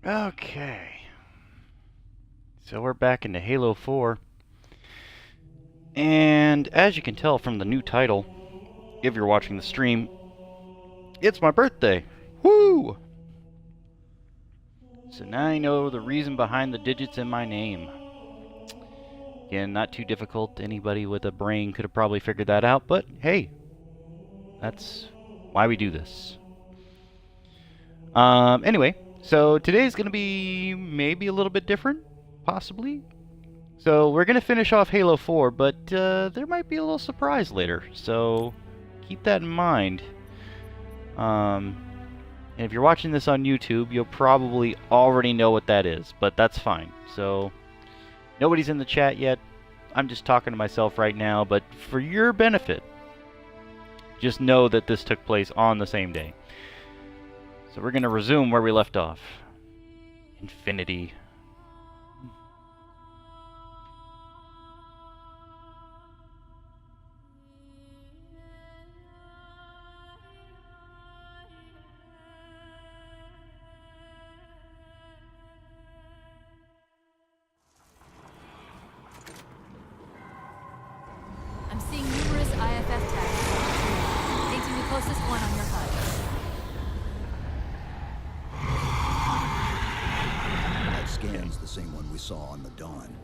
Okay. So we're back into Halo 4. And as you can tell from the new title, if you're watching the stream, it's my birthday. Woo! So now I know the reason behind the digits in my name. Again, not too difficult. Anybody with a brain could have probably figured that out, but hey, that's why we do this. Anyway, so today's going to be maybe a little bit different, possibly. So we're going to finish off Halo 4, but there might be a little surprise later, so keep that in mind. And if you're watching this on YouTube, you'll probably already know what that is, but that's fine. So nobody's in the chat yet. I'm just talking to myself right now, but for your benefit, just know that this took place on the same day. So we're going to resume where we left off. Infinity. I'm seeing numerous IFF tags. Painting the closest one on your HUD. That scan's the same one we saw on the Dawn.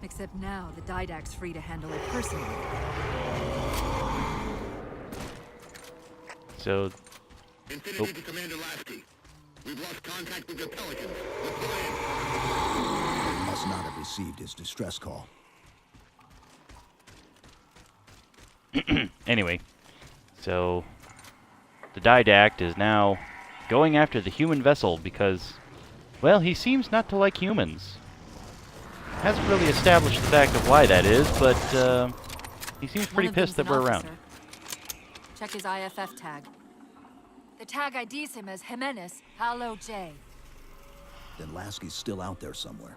Except now, the Didact's free to handle it personally. So... Infinity to Commander Lasky. We've lost contact with the Pelican. They must not have received his distress call. Anyway, so the Didact is now going after the human vessel because, well, he seems not to like humans. Hasn't really established the fact of why that is, but he seems pretty pissed that we're around. Check his IFF tag. The tag IDs him as Jimenez Halo J. Then Lasky's still out there somewhere.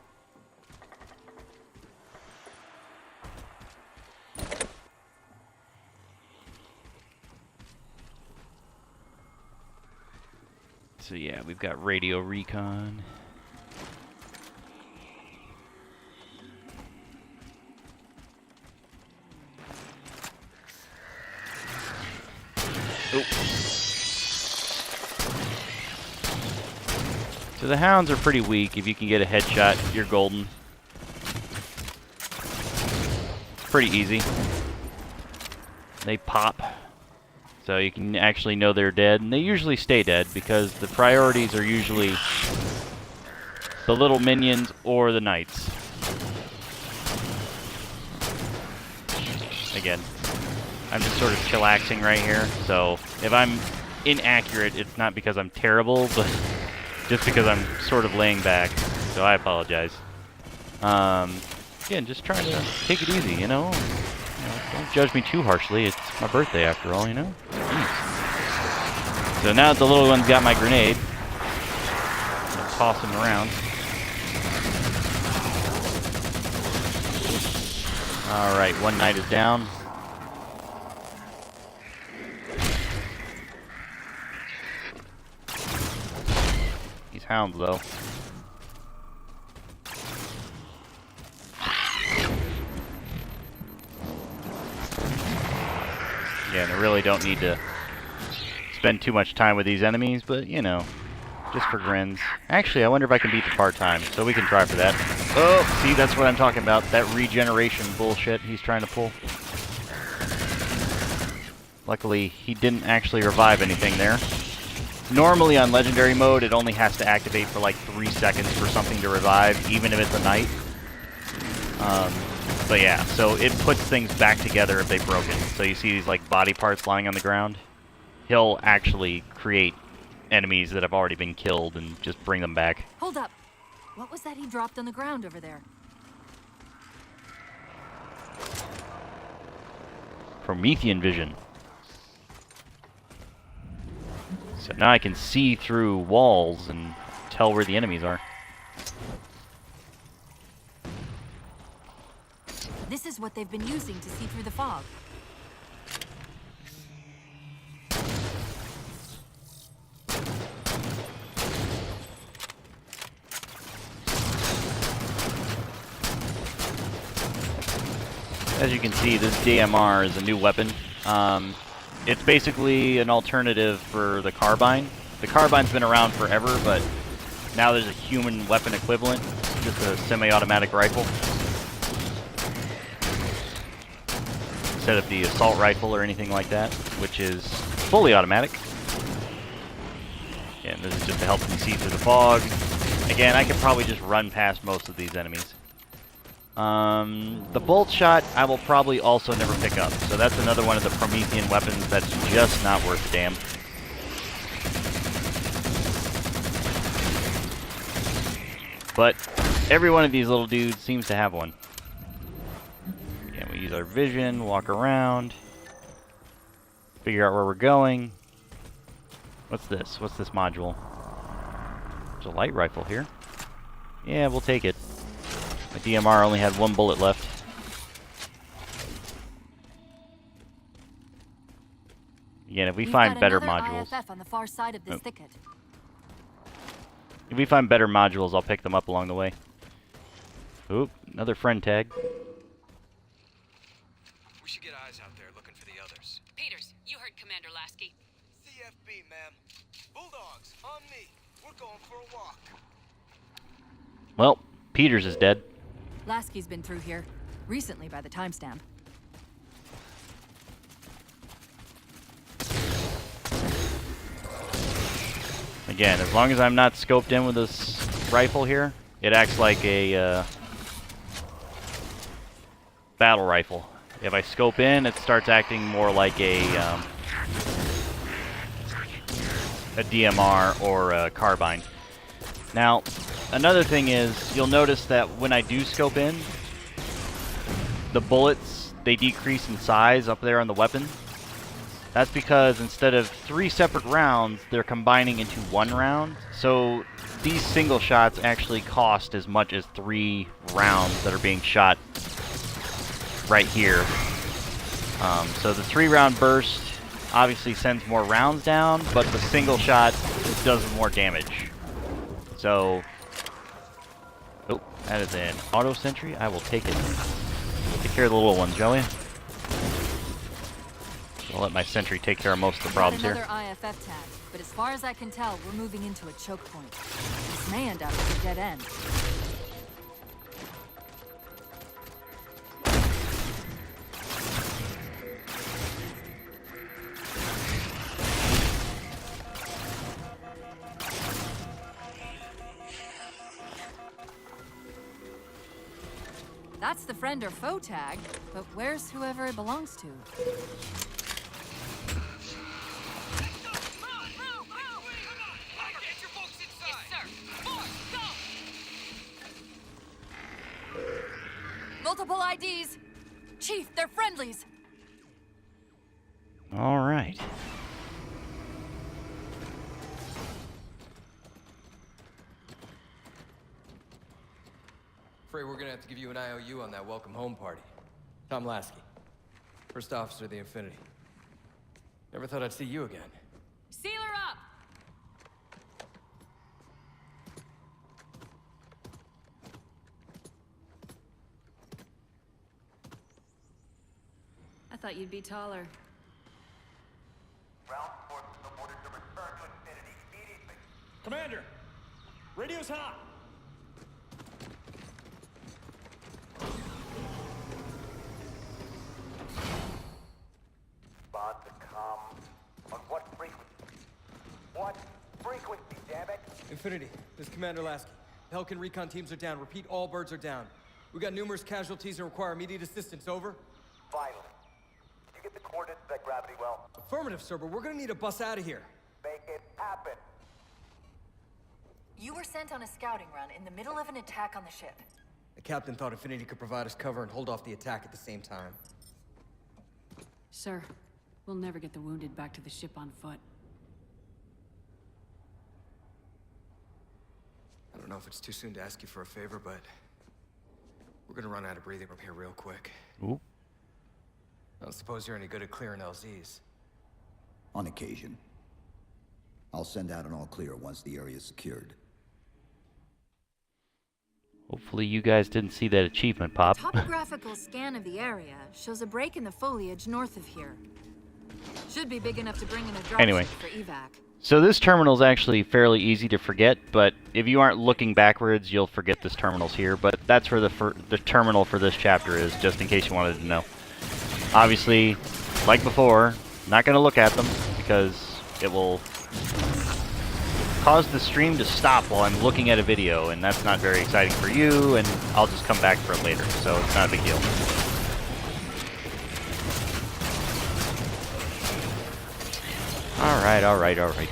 So yeah, we've got radio recon. Oh. So the hounds are pretty weak. If you can get a headshot, you're golden. Pretty easy. They pop. So you can actually know they're dead, and they usually stay dead because the priorities are usually the little minions or the knights. Again, I'm just sort of chillaxing right here, so if I'm inaccurate, it's not because I'm terrible, but just because I'm sort of laying back, so I apologize. Again, just trying to take it easy, you know? Don't judge me too harshly. It's my birthday after all, you know? Jeez. So now that the little one's got my grenade, I'll toss him around. Alright, one knight is down. These hounds, though. Yeah, and I really don't need to spend too much time with these enemies, but, you know, just for grins. Actually, I wonder if I can beat the part-time, so we can try for that. Oh, see, that's what I'm talking about. That regeneration bullshit he's trying to pull. Luckily, he didn't actually revive anything there. Normally, on Legendary mode, it only has to activate for like 3 seconds for something to revive, even if it's a knight. But yeah, so it puts things back together if they've broken. So you see these like body parts lying on the ground. He'll actually create enemies that have already been killed and just bring them back. Hold up. What was that he dropped on the ground over there? Promethean vision. So now I can see through walls and tell where the enemies are. This is what they've been using to see through the fog. As you can see, this DMR is a new weapon. It's basically an alternative for the carbine. The carbine's been around forever, but now there's a human weapon equivalent, just a semi-automatic rifle. Instead of the assault rifle or anything like that, which is fully automatic. And this is just to help me see through the fog. Again, I could probably just run past most of these enemies. The bolt shot I will probably also never pick up, so that's another one of the Promethean weapons that's just not worth a damn. But every one of these little dudes seems to have one. Again, we use our vision, walk around, figure out where we're going. What's this? What's this module? There's a light rifle here. Yeah, we'll take it. My DMR only had one bullet left. Again, if we find better modules... IFF on the far side of this thicket. If we find better modules, I'll pick them up along the way. Oop, another friend tag. We should get eyes out there looking for the others. Peters, you heard Commander Lasky. CFB, ma'am. Bulldogs, on me. We're going for a walk. Well, Peters is dead. Lasky's been through here. Recently by the timestamp. Again, as long as I'm not scoped in with this rifle here, it acts like a battle rifle. If I scope in, it starts acting more like a DMR or a carbine. Now, another thing is, you'll notice that when I do scope in, the bullets, they decrease in size up there on the weapon. That's because instead of 3 separate rounds, they're combining into 1 round. So these single shots actually cost as much as 3 rounds that are being shot right here. So the 3-round burst obviously sends more rounds down, but the single shot does more damage. So, oh, that is an auto sentry. I will take it. Take care of the little ones, shall we? I'll let my sentry take care of most of the problems here. Another IFF tag, but as far as I can tell, we're moving into a choke point. This may end up as a dead end. That's the friend or foe tag, but where's whoever it belongs to? Multiple IDs! Chief, they're friendlies! Alright. Afraid we're gonna have to give you an IOU on that welcome home party. Tom Lasky, first officer of the Infinity. Never thought I'd see you again. Seal her up! I thought you'd be taller. Ground forces are ordered to return to Infinity immediately. Commander, radio's hot. Respond to com. On what frequency? What frequency, damn it? Infinity, this is Commander Lasky. Pelican recon teams are down. Repeat, all birds are down. We got numerous casualties and require immediate assistance. Over. Vital. Did you get the coordinates of that gravity well? Affirmative, sir, but we're gonna need a bus out of here. Make it happen. You were sent on a scouting run in the middle of an attack on the ship. The captain thought Infinity could provide us cover and hold off the attack at the same time. Sir, we'll never get the wounded back to the ship on foot. I don't know if it's too soon to ask you for a favor, but we're gonna run out of breathing room here real quick. Ooh. I don't suppose you're any good at clearing LZs. On occasion. I'll send out an all clear once the area is secured. Hopefully you guys didn't see that achievement pop. Topographical scan of the area shows a break in the foliage north of here. Should be big enough to bring in a dropship Anyway. for evac. So this terminal is actually fairly easy to forget, but if you aren't looking backwards, you'll forget this terminal's here. But that's where the terminal for this chapter is, just in case you wanted to know. Obviously, like before, not going to look at them because it will cause the stream to stop while I'm looking at a video, and that's not very exciting for you, and I'll just come back for it later, so it's not a big deal. Alright, alright, alright.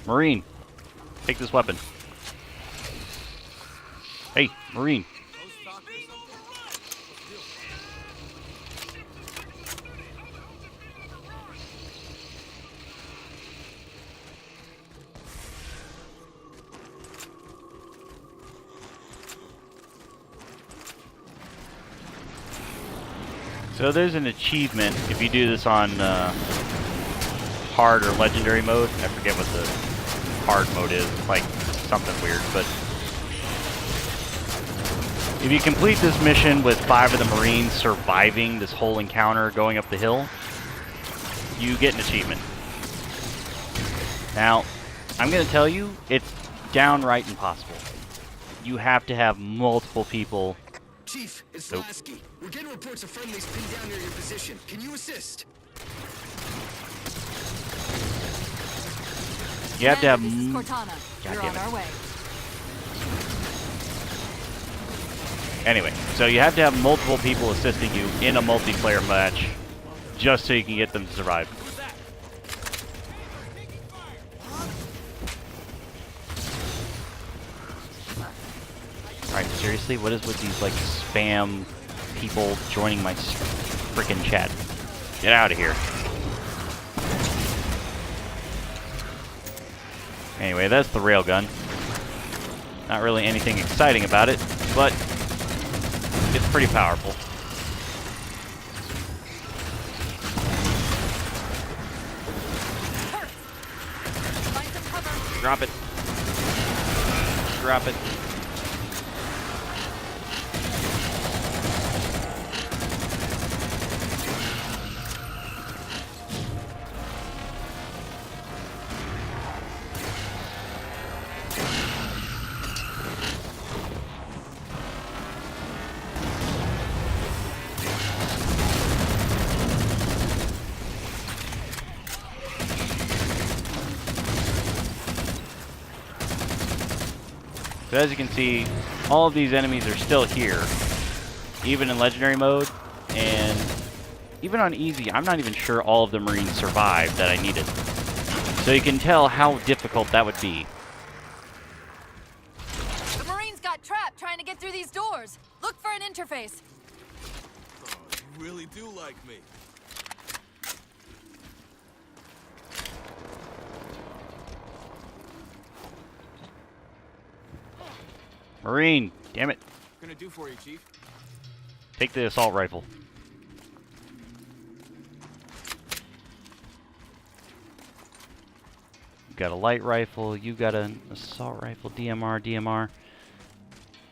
Marine, take this weapon. Hey, Marine. So there's an achievement if you do this on hard or legendary mode. I forget what the hard mode is. It's like something weird, but if you complete this mission with 5 of the Marines surviving this whole encounter going up the hill, you get an achievement. Now, I'm going to tell you, it's downright impossible. You have to have multiple people. Chief, it's Nope. Lasky. We're getting reports of friendlies pinned down near your position. Can you assist? You have to have... This is Cortana. God You're damn on it. our way. Anyway, so you have to have multiple people assisting you in a multiplayer match just so you can get them to survive. Alright, seriously? What is with these, like, spam people joining my frickin' chat? Get out of here. Anyway, that's the railgun. Not really anything exciting about it, but it's pretty powerful. Find some cover. Drop it. Drop it. So as you can see, all of these enemies are still here, even in legendary mode, and even on easy, I'm not even sure all of the Marines survived that I needed. So you can tell how difficult that would be. The Marines got trapped trying to get through these doors. Look for an interface. You really do like me. Marine, damn it. Gonna do for you, Chief. Take the assault rifle. You got a light rifle, you got an assault rifle, DMR.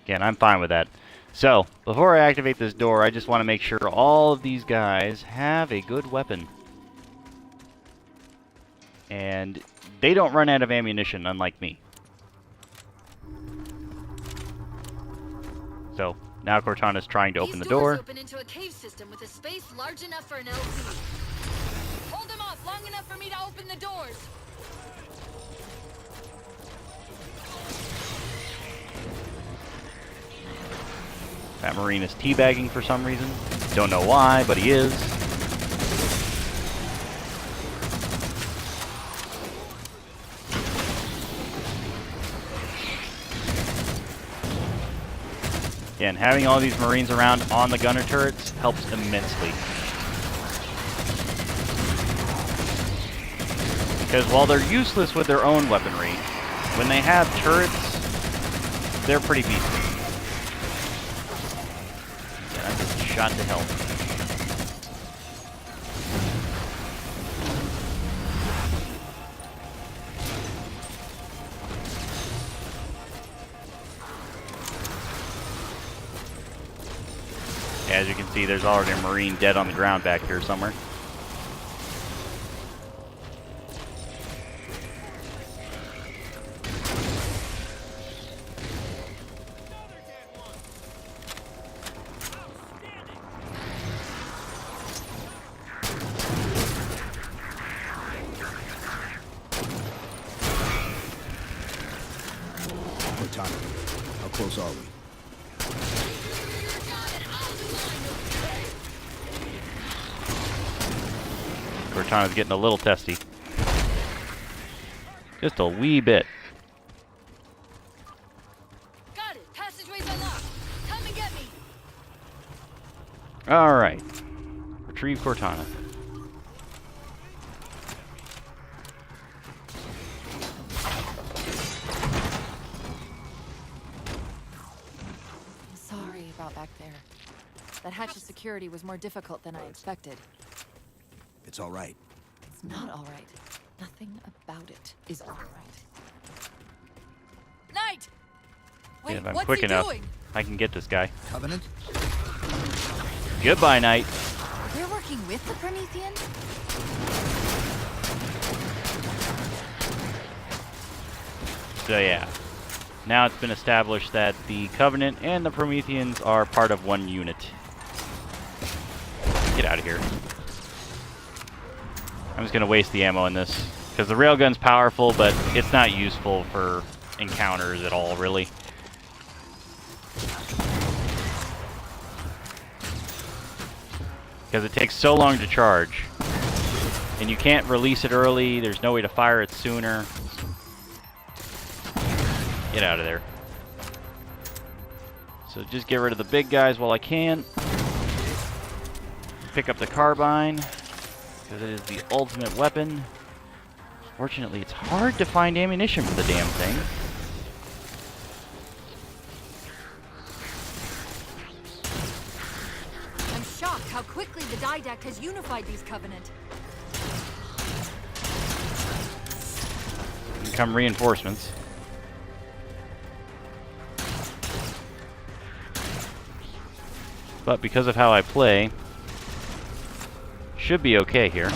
Again, I'm fine with that. So, before I activate this door, I just want to make sure all of these guys have a good weapon. And they don't run out of ammunition, unlike me. So, now Cortana's trying to open the door. Open into a cave system with a space large enough for an LZ. Hold them off long enough for me to open the doors. That Marine is teabagging for some reason. Don't know why, but he is. And having all these Marines around on the gunner turrets helps immensely. Because while they're useless with their own weaponry, when they have turrets, they're pretty beastly. Yeah, I'm just shot to hell. As you can see, there's already a Marine dead on the ground back here somewhere. Cortana, how close are we? Cortana's getting a little testy. Just a wee bit. Got it. Passageway's unlocked. Come and get me. Alright. Retrieve Cortana. Sorry about back there. That hatch of security was more difficult than I expected. It's all right. It's not all right. Nothing about it is all right. Knight! Wait, Yeah, if I'm what's quick he enough, doing? I can get this guy. Covenant? Goodbye, Knight. They're working with the Promethean? So yeah. Now it's been established that the Covenant and the Prometheans are part of one unit. Get out of here. I'm just gonna waste the ammo in this. Because the railgun's powerful, but it's not useful for encounters at all, really. Because it takes so long to charge. And you can't release it early, there's no way to fire it sooner. Get out of there. So just get rid of the big guys while I can. Pick up the carbine, because it is the ultimate weapon. Fortunately, it's hard to find ammunition for the damn thing. I'm shocked how quickly the Didact has unified these Covenant. Here come reinforcements. But because of how I play, should be okay here.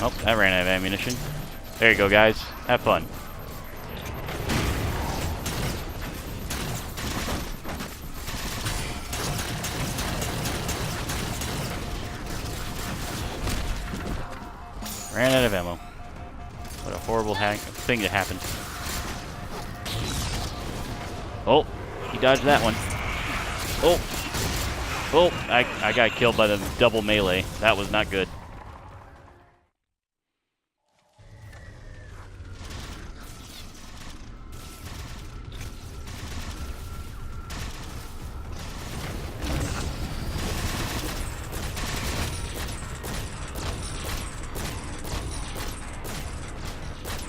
Oh, that ran out of ammunition. There you go, guys. Have fun. Ran out of ammo. What a horrible thing to happen. Oh, he dodged that one. Oh, oh, I got killed by the double melee. That was not good.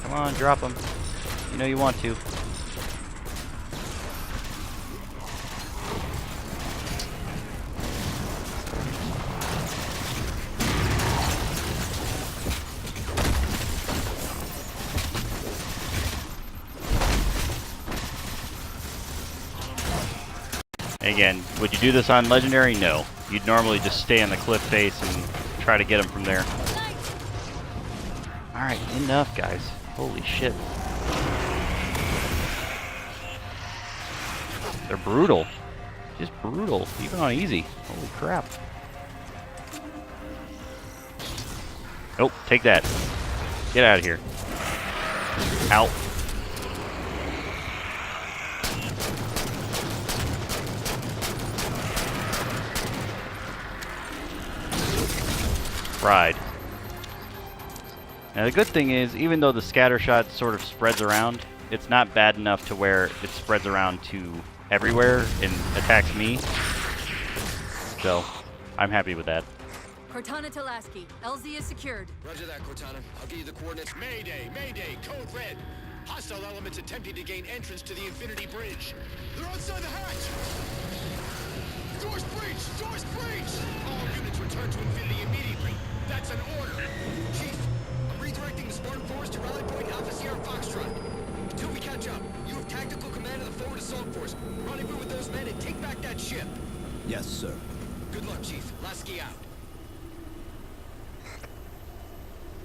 Come on, drop him. You know you want to. Again, would you do this on Legendary? No. You'd normally just stay on the cliff face and try to get him from there. Alright, enough, guys. Holy shit. They're brutal. Just brutal. Even on easy. Holy crap. Oh, take that. Get out of here. Out. fried. Now the good thing is, even though the scatter shot sort of spreads around, it's not bad enough to where it spreads around to everywhere and attacks me. So, I'm happy with that. Cortana to Lasky. LZ is secured. Roger that, Cortana. I'll give you the coordinates. Mayday! Mayday! Code red! Hostile elements attempting to gain entrance to the Infinity Bridge. They're outside the hatch! Doors breached! Doors breached! All units return to Infinity immediately. That's an order. Chief, I'm redirecting the Spartan Force to Rally Point Alpha Sierra Foxtrot. Until we catch up, you have tactical command of the forward assault force. Rendezvous with those men and take back that ship. Yes, sir. Good luck, Chief. Lasky out.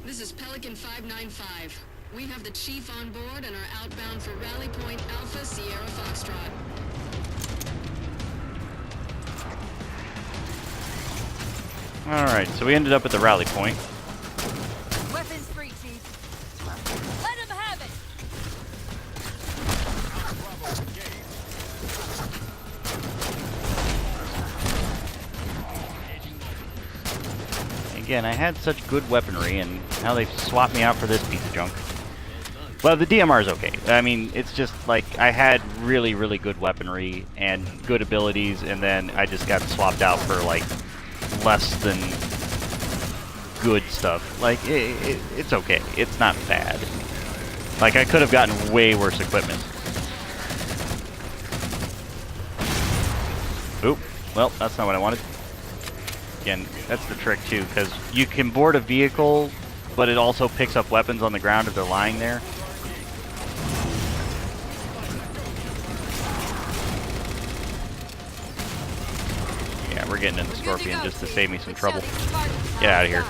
This is Pelican 595. We have the Chief on board and are outbound for Rally Point Alpha Sierra Foxtrot. Alright, so we ended up at the rally point. Weapons free, Chief. Let him have it! Again, I had such good weaponry, and now they've swapped me out for this piece of junk. Well, the DMR is okay. I mean, it's just like I had really, really good weaponry and good abilities, and then I just got swapped out for like less than good stuff. Like, it's okay. It's not bad. Like, I could have gotten way worse equipment. Oop. Well, that's not what I wanted. Again, that's the trick too, because you can board a vehicle, but it also picks up weapons on the ground if they're lying there. Yeah, we're getting in the Scorpion just to save me some trouble. Get out of here.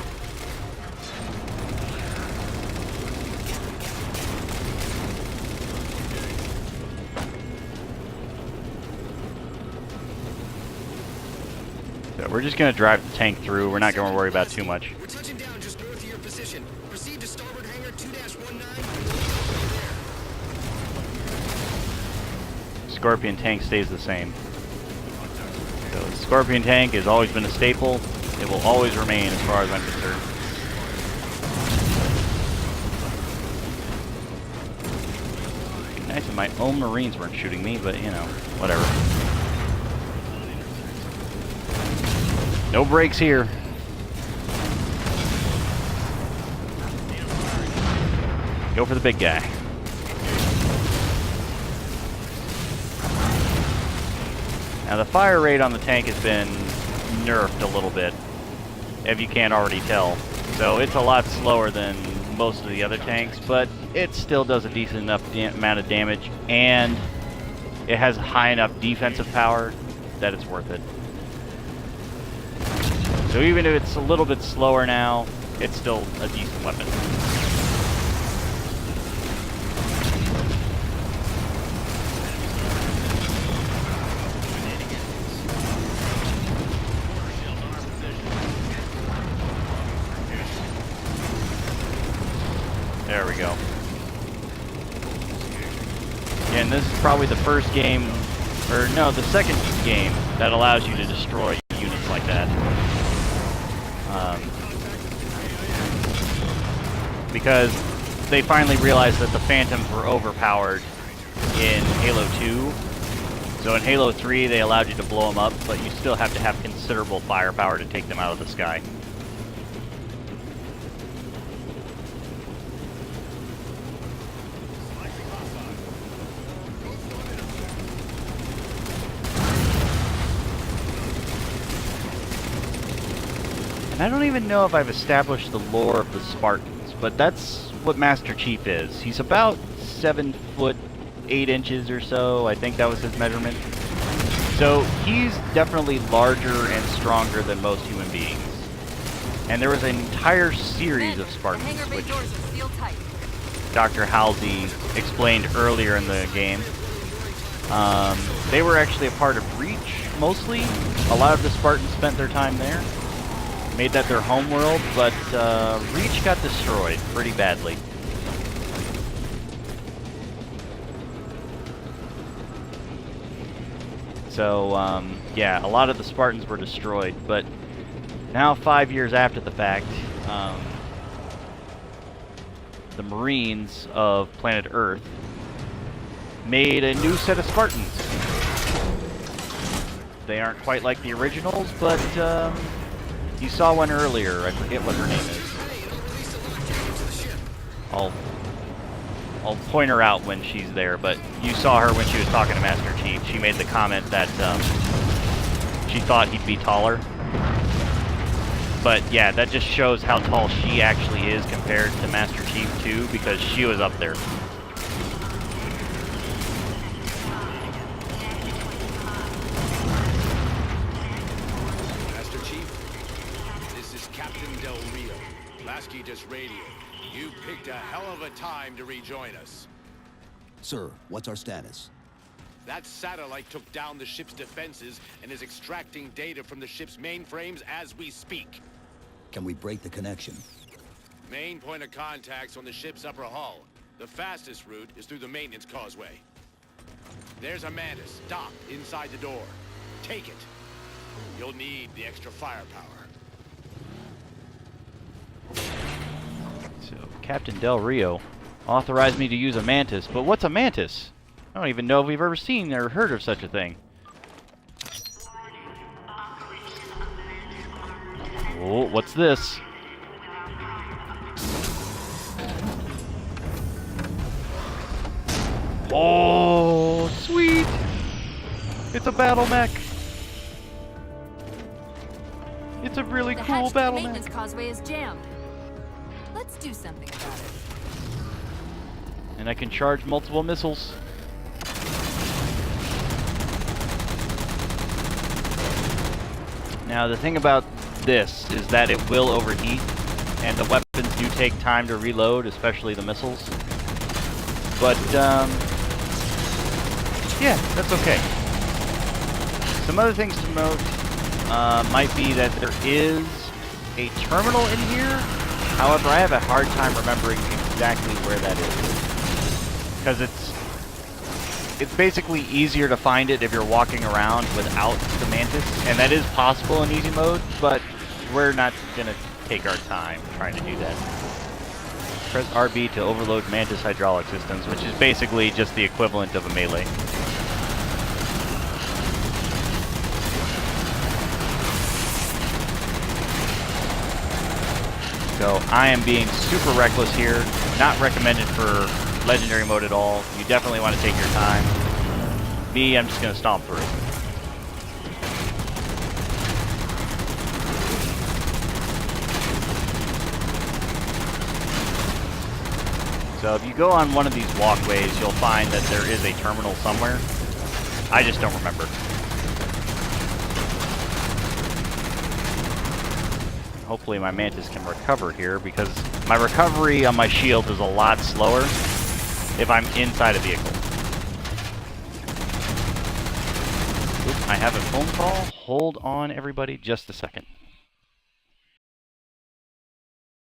So we're just going to drive the tank through. We're not going to worry about too much. We're touching down just north of your position. Proceed to starboard hangar 2-19. Scorpion tank stays the same. So the Scorpion tank has always been a staple. It will always remain as far as I'm concerned. It'd be nice if my own Marines weren't shooting me, but you know, whatever. No brakes here. Go for the big guy. Now the fire rate on the tank has been nerfed a little bit, if you can't already tell. So it's a lot slower than most of the other tanks, but it still does a decent enough amount of damage, and it has high enough defensive power that it's worth it. So even if it's a little bit slower now, it's still a decent weapon. There we go. And this is probably the first game, or no, the second game that allows you to destroy units like that. Because they finally realized that the Phantoms were overpowered in Halo 2. So in Halo 3, they allowed you to blow them up, but you still have to have considerable firepower to take them out of the sky. And I don't even know if I've established the lore of the Spartans, but that's what Master Chief is. He's about 7 foot 8 inches or so. I think that was his measurement. So he's definitely larger and stronger than most human beings. And there was an entire series of Spartans, which Dr. Halsey explained earlier in the game. They were actually a part of Reach, mostly. A lot of the Spartans spent their time there. Made that their home world, but Reach got destroyed pretty badly. So, yeah, a lot of the Spartans were destroyed, but Now, 5 years after the fact, the Marines of planet Earth made a new set of Spartans. They aren't quite like the originals, but you saw one earlier. I forget what her name is. I'll point her out when she's there, but you saw her when she was talking to Master Chief. She made the comment that she thought he'd be taller. But yeah, that just shows how tall she actually is compared to Master Chief too, because she was up there. Master Chief, this is Captain Del Rio. Lasky just radioed. You picked a hell of a time to rejoin us. Sir, what's our status? That satellite took down the ship's defenses and is extracting data from the ship's mainframes as we speak. Can we break the connection? Main point of contact's on the ship's upper hull. The fastest route is through the maintenance causeway. There's a Mantis docked inside the door. Take it. You'll need the extra firepower. So, Captain Del Rio authorized me to use a Mantis, but what's a Mantis? I don't even know if we've ever seen or heard of such a thing. Oh, what's this? Oh, sweet! It's a battle mech. It's a really cool battle mech. The maintenance causeway is jammed. Let's do something about it. And I can charge multiple missiles. Now the thing about this is that it will overheat, and the weapons do take time to reload, especially the missiles. But yeah, that's okay. Some other things to note might be that there is a terminal in here. However, I have a hard time remembering exactly where that is, because it's basically easier to find it if you're walking around without the Mantis, and that is possible in easy mode, but we're not gonna take our time trying to do that. Press RB to overload Mantis hydraulic systems, which is basically just the equivalent of a melee. So I am being super reckless here. Not recommended for legendary mode at all. You definitely want to take your time. Me, I'm just going to stomp through it. So if you go on one of these walkways, you'll find that there is a terminal somewhere. I just don't remember. Hopefully my Mantis can recover here, because my recovery on my shield is a lot slower if I'm inside a vehicle. Oops, I have a phone call. Hold on, everybody, just a second.